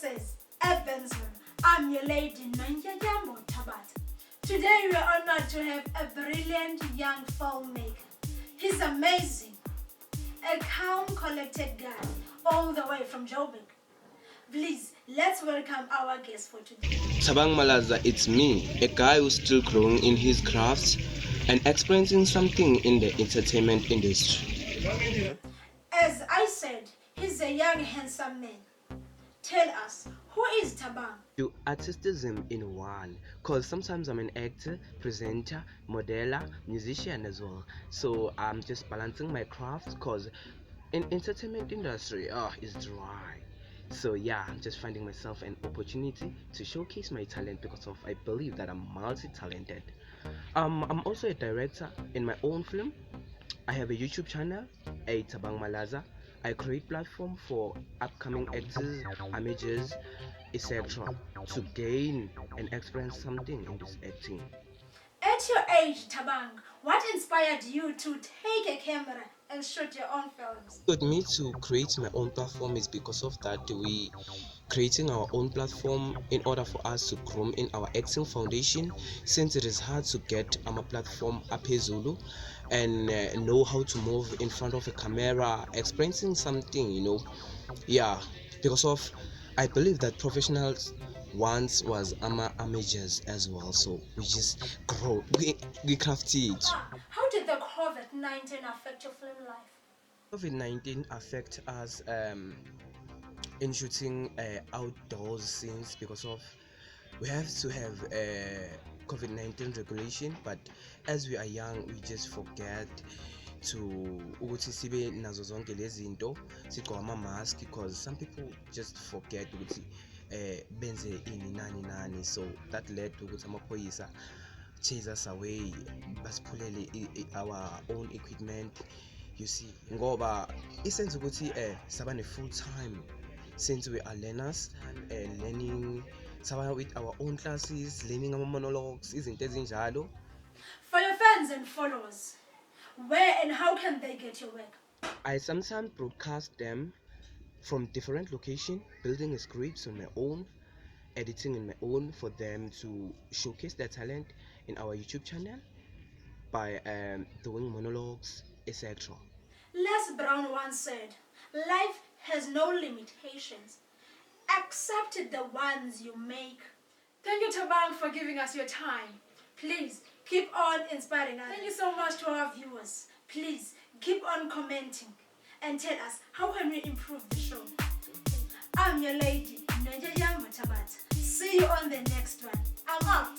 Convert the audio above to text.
says, Evansville, I'm your lady, Nanya Jambo Tabata. Today we are honored to have a brilliant young filmmaker. He's amazing, a calm, collected guy, all the way from Joburg. Please, let's welcome our guest for today. Thabang Malaza, it's me, a guy who's still growing in his craft and experiencing something in the entertainment industry. As I said, he's a young, handsome man. Tell us, who is Thabang? Do artistism in one, cause sometimes I'm an actor, presenter, modeler, musician as well. So I'm just balancing my craft, cause in entertainment industry, it's dry. So yeah, I'm just finding myself an opportunity to showcase my talent because of I believe that I'm multi-talented. I'm also a director in my own film. I have a YouTube channel, a Thabang Malaza. I create platform for upcoming actors, images, etc. to gain and experience something in this acting. At your age, Thabang, what inspired you to take a camera and shoot your own films? What got me to create my own platform is because of that we creating our own platform in order for us to groom in our acting foundation, since it is hard to get a platform Zulu and know how to move in front of a camera experiencing something, yeah, because of I believe that professionals once was amateurs as well, so we just grow, we craft it. How did the COVID-19 affect your film life? COVID-19 affect us in shooting outdoors scenes because of we have to have COVID-19 regulation, but as we are young we just forget to ukuthi sibe nazo zonke lezi zinto sigqoka ama-mask, because some people just forget ukuthi benze ini nani, so that led to ukuthi amaphoyisa chase us away, basiphulele our own equipment. You see, ngoba isenza ukuthi saba ne full time since we are learners and learning saba with our own classes, learning ama monologues, izinto ezinjalo. For your fans and followers, where and how can they get your work? I sometimes broadcast them from different locations, building a scripts on my own, editing on my own for them to showcase their talent in our YouTube channel by doing monologues, etc. Les Brown once said, life has no limitations except the ones you make. Thank you, Thabang, for giving us your time. Please keep on inspiring us. Thank you so much to our viewers. Please keep on commenting and tell us how can we improve the show. I'm your lady, Nanya Jambo Tabata. See you on the next one. I'm out.